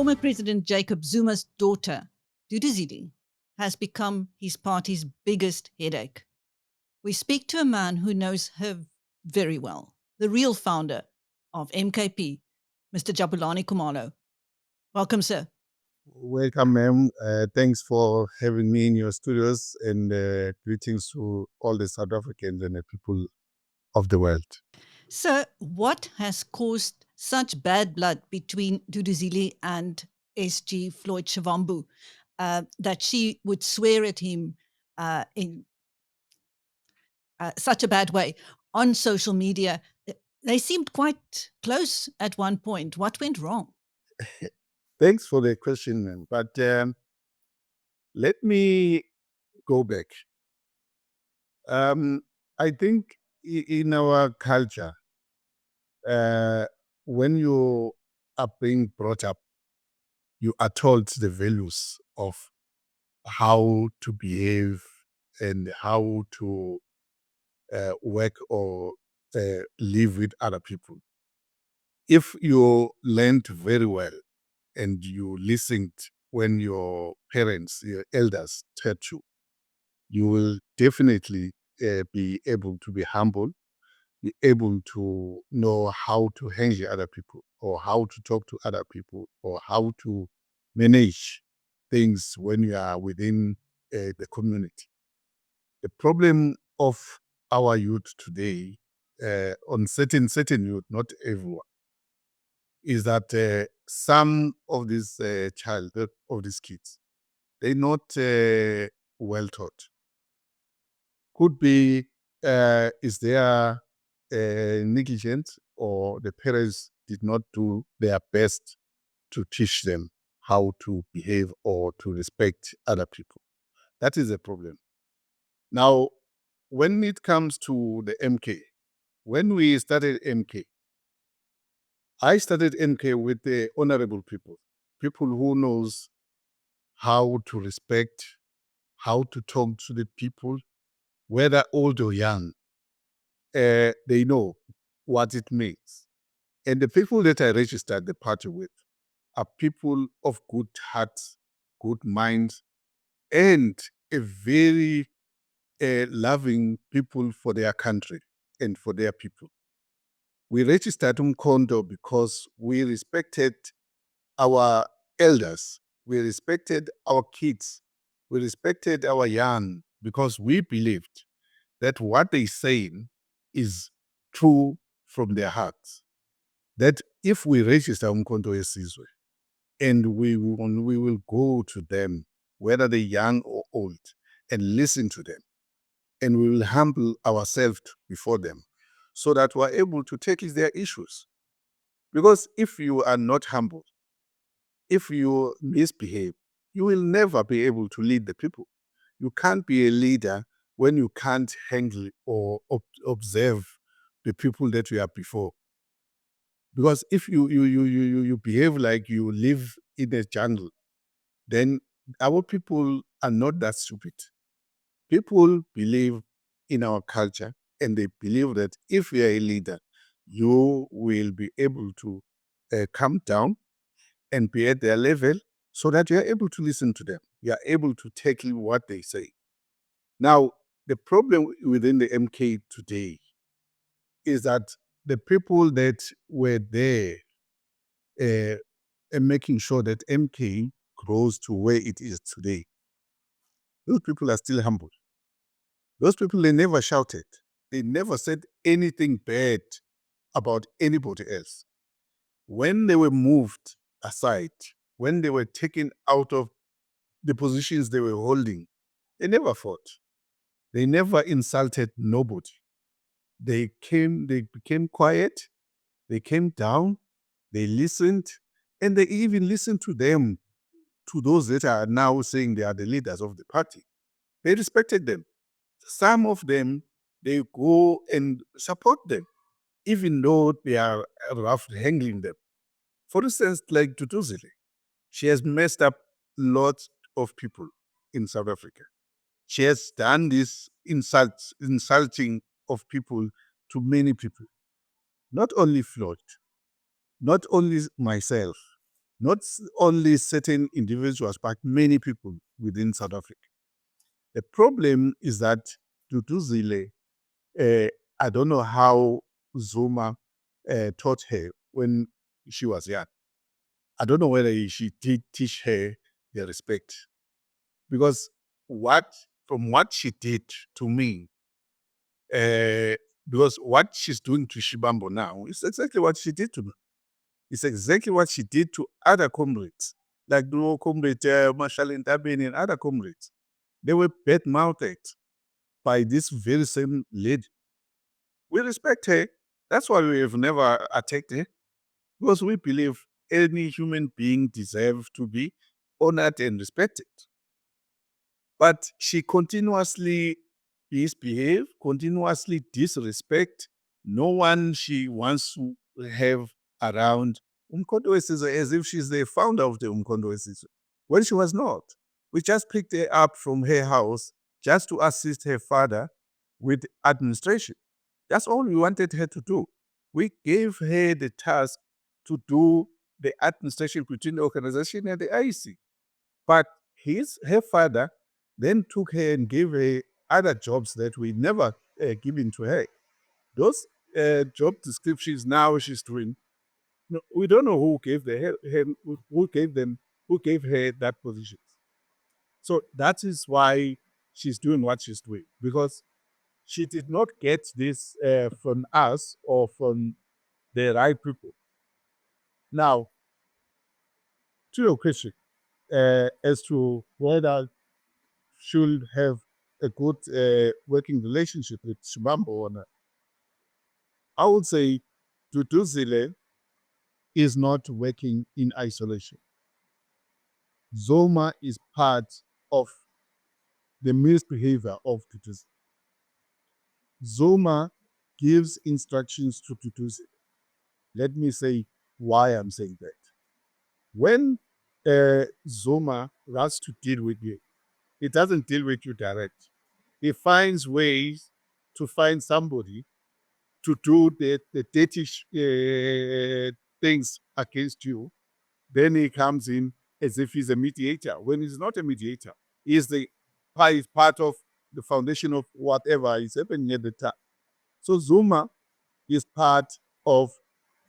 Former President Jacob Zuma's daughter, Duduzile, has become his party's biggest headache. We speak to a man who knows her very well, the real founder of MKP, Mr. Jabulani Khumalo. Welcome, sir. Welcome, ma'am. Thanks for having me in your studios, and greetings to all the South Africans and the people of the world. Sir, what has caused such bad blood between Duduzile and SG Floyd Shivambu that she would swear at him in such a bad way on social media? They seemed quite close at one point. What went wrong? Thanks for the question, ma'am. But let me go back. I think in our culture, when you are being brought up, you are told the values of how to behave and how to work or live with other people. If you learned very well and you listened when your parents, your elders taught you, you will definitely be able to be humble, be able to know how to handle other people or how to talk to other people or how to manage things when you are within the community. The problem of our youth today, on certain youth, not everyone, is that some of these of these kids, they're not well taught. Could be is there negligence or the parents did not do their best to teach them how to behave or to respect other people. That is a problem. Now, when it comes to the MK, when we started MK, I started MK with the honorable people who knows how to respect, how to talk to the people, whether old or young. They know what it means. And the people that I registered the party with are people of good hearts, good minds, and a very loving people for their country and for their people. We registered Umkondo because we respected our elders, we respected our kids, we respected our young because we believed that what they saying is true from their hearts. That if we register Umkhonto Wesizwe and we will go to them, whether they're young or old, and listen to them, and we will humble ourselves before them so that we're able to tackle their issues. Because if you are not humble, if you misbehave, you will never be able to lead the people. You can't be a leader when you can't handle or observe the people that you are before. Because if you behave like you live in a jungle, then our people are not that stupid. People believe in our culture and they believe that if you are a leader, you will be able to come down and be at their level so that you are able to listen to them. You are able to tackle what they say. Now, the problem within the MK today is that the people that were there and making sure that MK grows to where it is today, those people are still humble. Those people, they never shouted. They never said anything bad about anybody else. When they were moved aside, when they were taken out of the positions they were holding, they never fought. They never insulted nobody. They became quiet, they came down, they listened, and they even listened to them, to those that are now saying they are the leaders of the party. They respected them. Some of them, they go and support them, even though they are rough handling them. For instance, like Duduzile, she has messed up lots of people in South Africa. She has done this insulting of people to many people. Not only Floyd, not only myself. Not only certain individuals, but many people within South Africa. The problem is that Duduzile, I don't know how Zuma taught her when she was young. I don't know whether she did teach her the respect, because from what she did to me, because what she's doing to Shibambo now is exactly what she did to me. It's exactly what she did to other comrades, like the comrade Marshall Ntabeni and other comrades. They were bad-mouthed by this very same lady. We respect her. That's why we have never attacked her, because we believe any human being deserves to be honored and respected. But she continuously misbehave, continuously disrespect no one she wants to have around Umkhonto weSizwe, as if she's the founder of the Umkhonto weSizwe, when she was not. We just picked her up from her house just to assist her father with administration. That's all we wanted her to do. We gave her the task to do the administration between the organization and the IEC. But her father then took her and gave her other jobs that we never given to her. Those job descriptions now she's doing, no, we don't know who gave who gave her that position. So that is why she's doing what she's doing, because she did not get this from us or from the right people. Now, to your question, as to whether should have a good working relationship with Shibambo or not, I would say Duduzile is not working in isolation. Zuma is part of the misbehavior of Duduzile. Zuma gives instructions to Duduzile. Let me say why I'm saying that. When Zuma wants to deal with you, he doesn't deal with you direct. He finds ways to find somebody to do the dirty things against you. Then he comes in as if he's a mediator, when he's not a mediator. He's part of the foundation of whatever is happening at the time. So Zuma is part of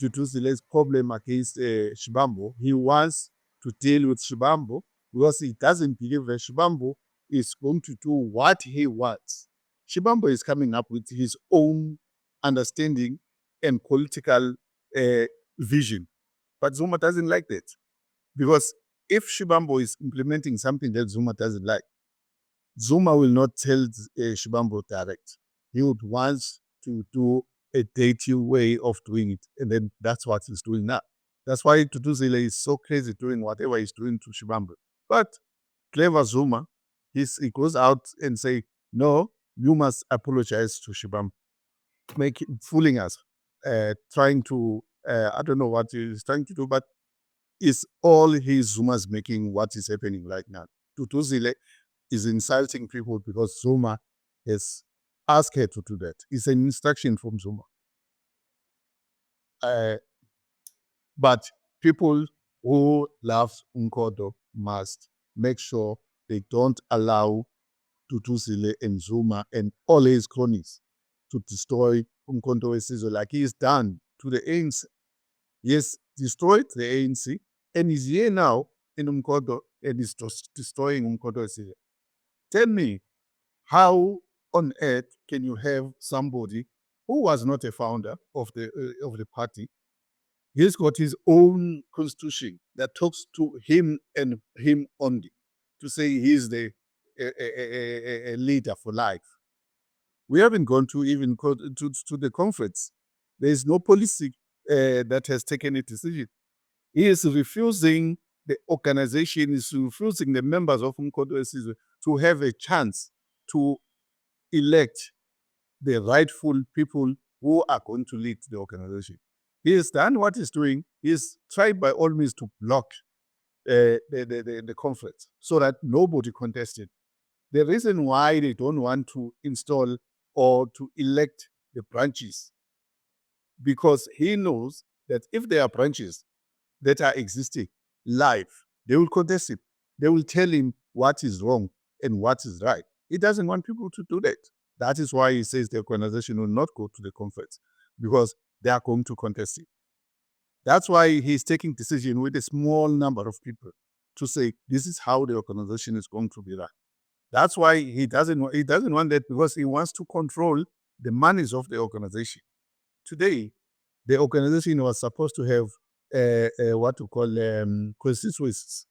Duduzile's problem against Shibambo. He wants to deal with Shibambo because he doesn't believe that Shibambo is going to do what he wants. Shibambo is coming up with his own understanding and political vision. But Zuma doesn't like that. Because if Shibambo is implementing something that Zuma doesn't like, Zuma will not tell Shibambo direct. He would want to do a dirty way of doing it. And then that's what he's doing now. That's why Duduzile is so crazy doing whatever he's doing to Shibambo. But clever Zuma, he goes out and say, no, you must apologize to Shibambo. Fooling us, trying to, I don't know what he's trying to do, but it's all his Zuma's making what is happening right now. Duduzile is insulting people because Zuma has asked her to do that. It's an instruction from Zuma. But people who love Umkhonto must make sure they don't allow Duduzile and Zuma and all his cronies to destroy Umkhonto weSizwe like he's done to the ANC. He has destroyed the ANC and is here now in Umkhonto and is just destroying Umkhonto weSizwe. Tell me, how on earth can you have somebody who was not a founder of the party? He's got his own constitution that talks to him and him only, to say he's the a leader for life. We haven't gone to even to the conference. There is no policy that has taken a decision. He is refusing the organization, is refusing the members of Umkhonto weSizwe to have a chance to elect the rightful people who are going to lead the organization. He has done what he's doing. He's tried by all means to block the conference so that nobody contested. The reason why they don't want to install or to elect the branches, because he knows that if there are branches that are existing, live. They will contest him. They will tell him what is wrong and what is right. He doesn't want people to do that. That is why he says the organization will not go to the conference, because they are going to contest him. That's why he's taking decision with a small number of people to say this is how the organization is going to be run. That's why he doesn't want that, because he wants to control the monies of the organization. Today, the organization was supposed to have what we call constituencies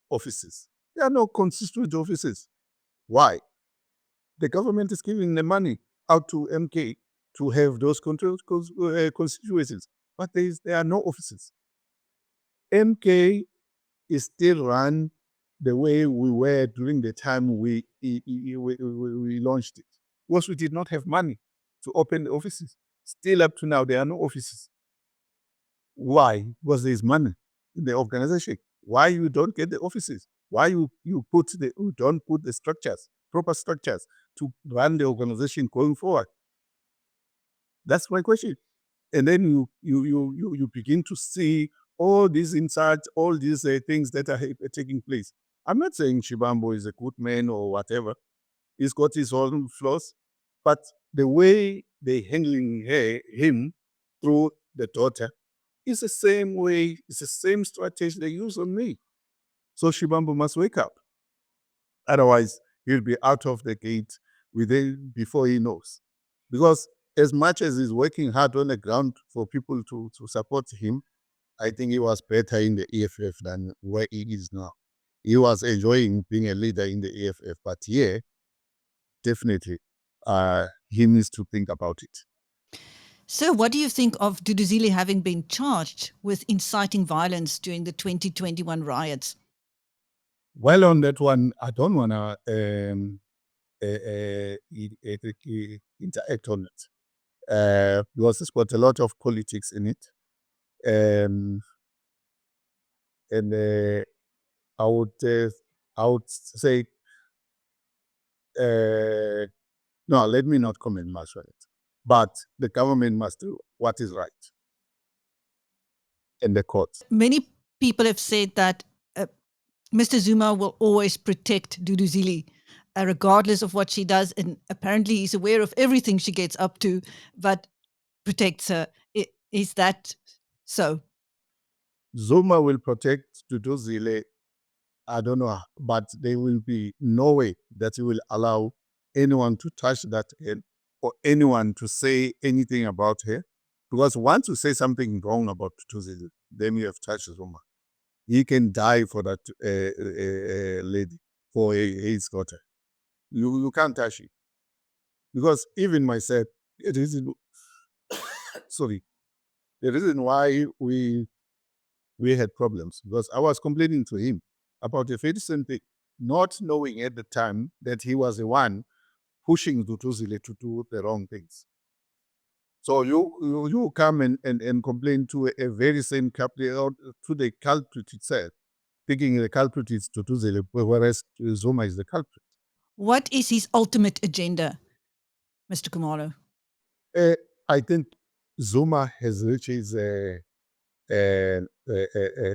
offices. There are no constituent offices. Why? The government is giving the money out to MK to have those constituencies, but there are no offices. MK is still run the way we were during the time we launched it, because we did not have money to open the offices. Still up to now, there are no offices. Why? Because there is money in the organization. Why you don't get the offices? Why you don't put the structures, proper structures to run the organization going forward? That's my question. And then you begin to see all these insights, all these things that are taking place. I'm not saying Shibambo is a good man or whatever. He's got his own flaws, but the way they handling him through the daughter is the same way, it's the same strategy they use on me. So Shibambo must wake up. Otherwise, he'll be out of the gate before he knows. Because as much as he's working hard on the ground for people to support him, I think he was better in the EFF than where he is now. He was enjoying being a leader in the EFF, but yeah, definitely, he needs to think about it. So, what do you think of Duduzile having been charged with inciting violence during the 2021 riots? Well, on that one, I don't want to interact on it, because it's got a lot of politics in it. And I would say, no, let me not comment much on it. But the government must do what is right, and the courts. Many people have said that Mr. Zuma will always protect Duduzile, regardless of what she does. And apparently, he's aware of everything she gets up to, but protects her. Is that so? Zuma will protect Duduzile. I don't know, but there will be no way that he will allow anyone to touch that head or anyone to say anything about her. Because once you say something wrong about Duduzile, then you have touched Zuma. He can die for that lady, for his daughter. You can't touch it. Because even myself, the reason, sorry, the reason why we had problems, because I was complaining to him about a very same thing, not knowing at the time that he was the one pushing Duduzile to do the wrong things. So you come and complain to a very same culprit, to the culprit itself, thinking the culprit is Duduzile, whereas Zuma is the culprit. What is his ultimate agenda, Mr. Khumalo? I think Zuma has reached his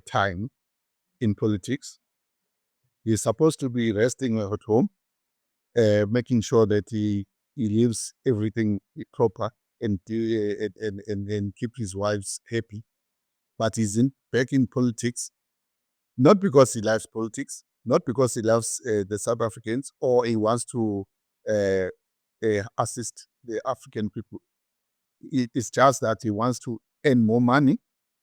time in politics. He's supposed to be resting at home, making sure that he leaves everything proper and keep his wives happy. But he's back in politics, not because he loves politics, not because he loves the South Africans or he wants to assist the African people. It's just that he wants to earn more money,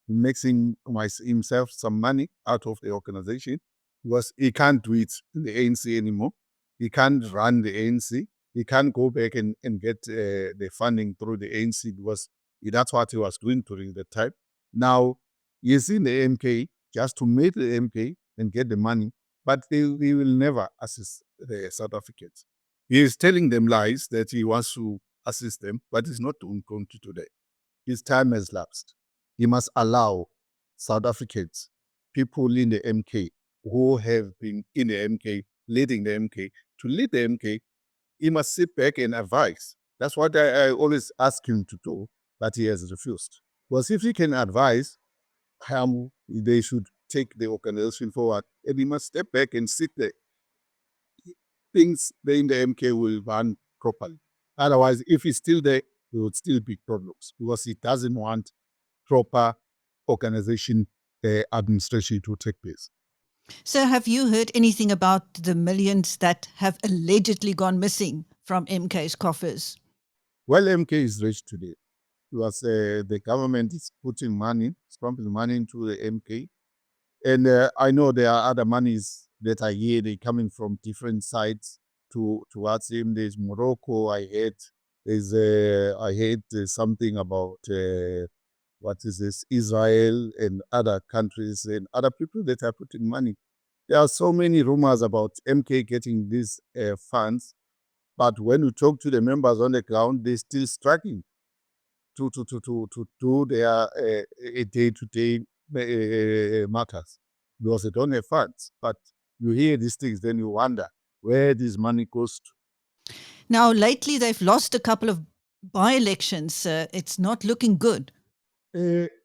making himself some money out of the organization, because he can't do it in the ANC anymore. He can't run the ANC. He can't go back and get the funding through the ANC, because that's what he was doing during that time. Now, he's in the MK just to make the MK and get the money, but he will never assist the South Africans. He is telling them lies that he wants to assist them, but he's not going to do that. His time has lapsed. He must allow South Africans, people in the MK who have been in the MK, leading the MK, to lead the MK. He must sit back and advise. That's what I always ask him to do, but he has refused. Because if he can advise, they should take the organization forward, and he must step back and sit there. Things in the MK will run properly. Otherwise, if he's still there, there would still be problems because he doesn't want proper organization administration to take place. So, have you heard anything about the millions that have allegedly gone missing from MK's coffers? Well, MK is rich today because the government is putting money, is pumping money into the MK. And I know there are other monies that are here, they coming from different sides towards him. There's Morocco, I heard. I heard something about what is this, Israel and other countries and other people that are putting money. There are so many rumors about MK getting these funds, but when you talk to the members on the ground, they're still struggling to do their day-to-day matters because they don't have funds. But you hear these things, then you wonder where this money goes to. Now, lately they've lost a couple of by-elections. It's not looking good. MK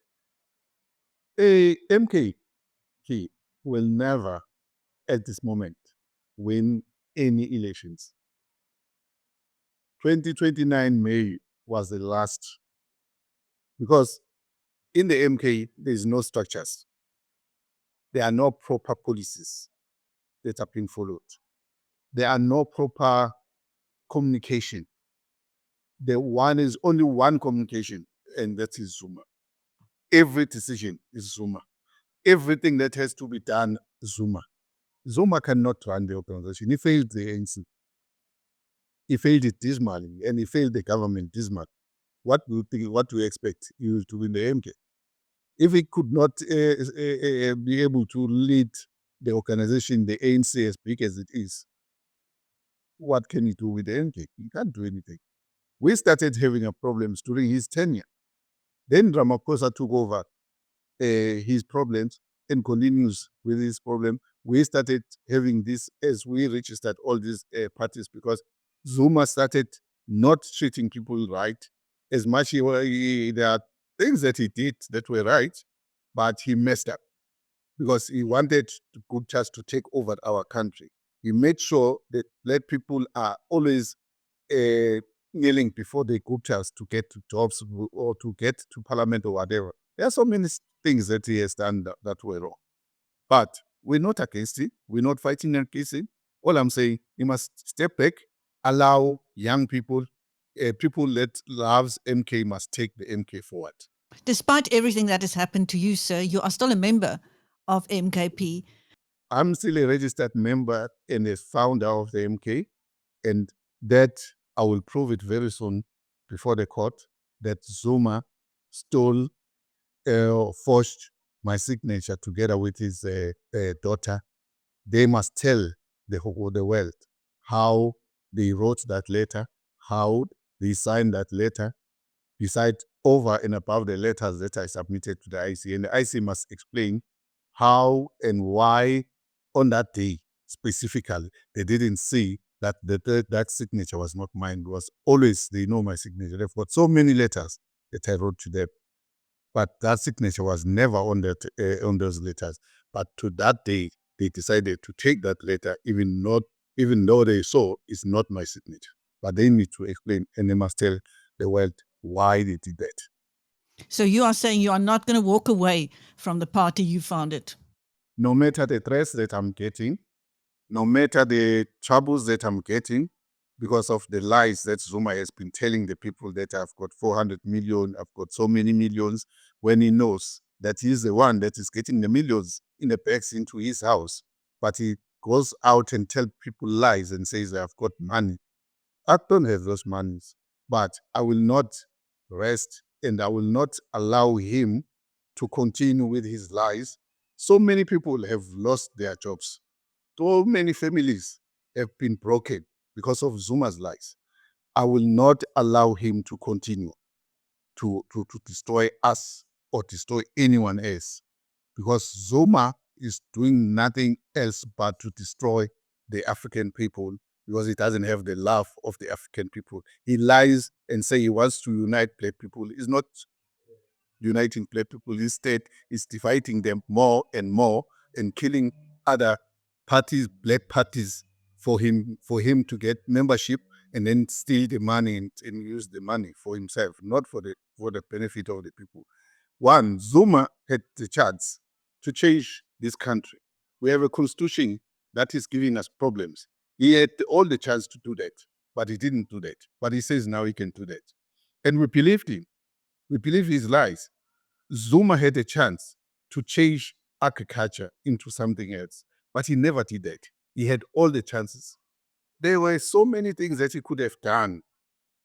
will never, at this moment, win any elections. 2029 May was the last, because in the MK, there's no structures. There are no proper policies that are being followed. There are no proper communication. There is only one communication, and that is Zuma. Every decision is Zuma. Everything that has to be done, Zuma. Zuma cannot run the organization. He failed the ANC. He failed it dismally, and he failed the government dismally. What do you think? What do you expect you to win the MK? If he could not be able to lead the organization, the ANC, as big as it is, what can he do with the MK? He can't do anything. We started having problems during his tenure. Then Ramaphosa took over his problems and continues with his problem. We started having this as we registered all these parties because Zuma started not treating people right as much. There are things that he did that were right, but he messed up because he wanted the Guptas to take over our country. He made sure that people are always kneeling before the Guptas to get to jobs or to get to parliament or whatever. There are so many things that he has done that were wrong. But we're not against it. We're not fighting against it. All I'm saying, he must step back, allow young people, people that loves MK must take the MK forward. Despite everything that has happened to you, sir, you are still a member of MKP. I'm still a registered member and a founder of the MK, and that I will prove it very soon before the court that Zuma stole forged my signature together with his daughter. They must tell the world how they wrote that letter, how they signed that letter, besides over and above the letters that I submitted to the IC. And the IC must explain how and why on that day specifically they didn't see that that signature was not mine. It was always, they know my signature. They've got so many letters that I wrote to them, but that signature was never on on those letters. But to that day, they decided to take that letter, even though they saw it's not my signature. But they need to explain, and they must tell the world why they did that. So you are saying you are not going to walk away from the party you founded? No matter the threats that I'm getting, no matter the troubles that I'm getting, because of the lies that Zuma has been telling the people that I've got 400 million, I've got so many millions, when he knows that he's the one that is getting the millions in the bags into his house. But he goes out and tells people lies and says, I've got money. I don't have those monies, but I will not rest and I will not allow him to continue with his lies. So many people have lost their jobs. So many families have been broken because of Zuma's lies. I will not allow him to continue to destroy us or destroy anyone else, because Zuma is doing nothing else but to destroy the African people, because he doesn't have the love of the African people. He lies and say he wants to unite black people. uniting black people. Instead, is dividing them more and more and killing other parties, black parties, for him to get membership and then steal the money and use the money for himself, not for the benefit of the people. One, Zuma had the chance to change this country. We have a constitution that is giving us problems. He had all the chance to do that, but he didn't do that. But he says now he can do that. And we believed him. We believe his lies. Zuma had a chance to change agriculture into something else, but he never did that. He had all the chances. There were so many things that he could have done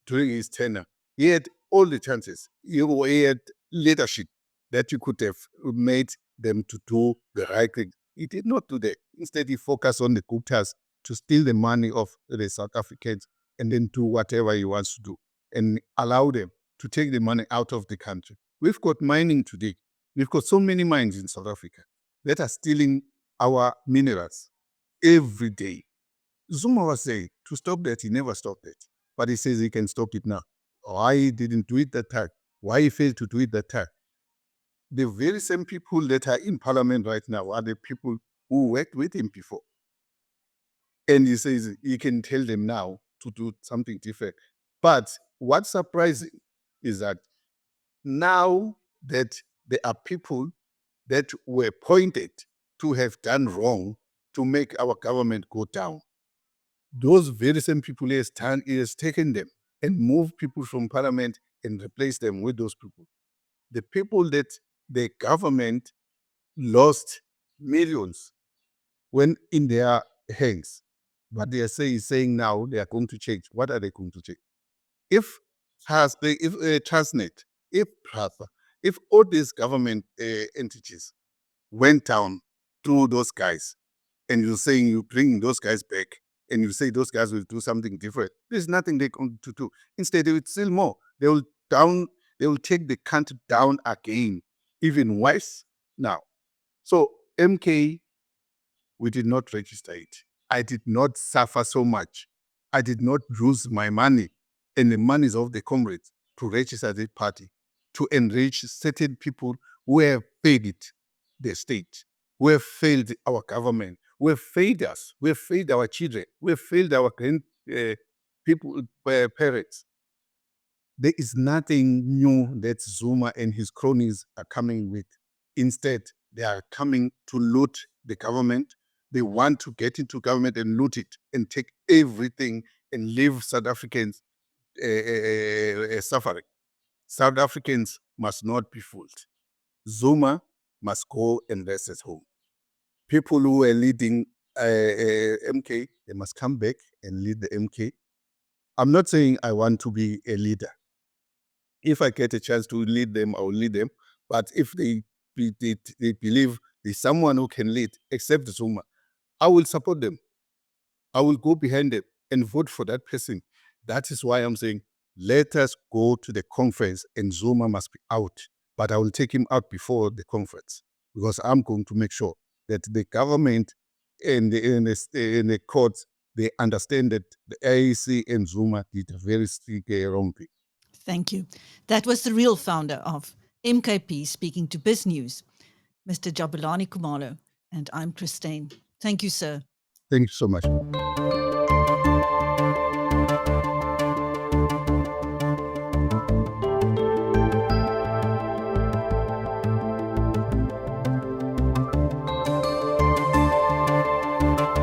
during his tenure. He had all the chances. He had leadership that you could have made them to do the right thing. He did not do that. Instead, he focused on the Guptas to steal the money of the South Africans and then do whatever he wants to do and allow them to take the money out of the country. We've got mining today. We've got so many mines in South Africa that are stealing our minerals every day. Zuma was saying to stop that. He never stopped it. But he says he can stop it now. Why he didn't do it that time? Why he failed to do it that time? The very same people that are in parliament right now are the people who worked with him before. And he says he can tell them now to do something different. But what's surprising is that now that there are people that were pointed to have done wrong to make our government go down, those very same people he has taken them and moved people from parliament and replaced them with those people. The people that the government lost millions when in their hands. But they are saying now they are going to change. What are they going to change? If Transnet, if PRASA, if all these government entities went down to those guys, and you're saying you bring those guys back, and you say those guys will do something different, there's nothing they're going to do. Instead, they will steal more. They will take the country down again, even worse now. So MK, we did not register it. I did not suffer so much. I did not lose my money and the monies of the comrades to register the party, to enrich certain people who have failed the state, who have failed our government, who have failed us, who have failed our children, who have failed our parents. There is nothing new that Zuma and his cronies are coming with. Instead, they are coming to loot the government. They want to get into government and loot it and take everything and leave South Africans suffering. South Africans must not be fooled. Zuma must go and rest at home. People who are leading MK, they must come back and lead the MK. I'm not saying I want to be a leader. If I get a chance to lead them, I will lead them. But if they believe there's someone who can lead, except Zuma, I will support them. I will go behind them and vote for that person. That is why I'm saying, let us go to the conference and Zuma must be out. But I will take him out before the conference because I'm going to make sure that the government and the courts, they understand that the IEC and Zuma did a very wrong thing. Thank you. That was the real founder of MKP speaking to Biz News, Mr. Jabulani Khumalo, and I'm Christine. Thank you, sir. Thank you so much.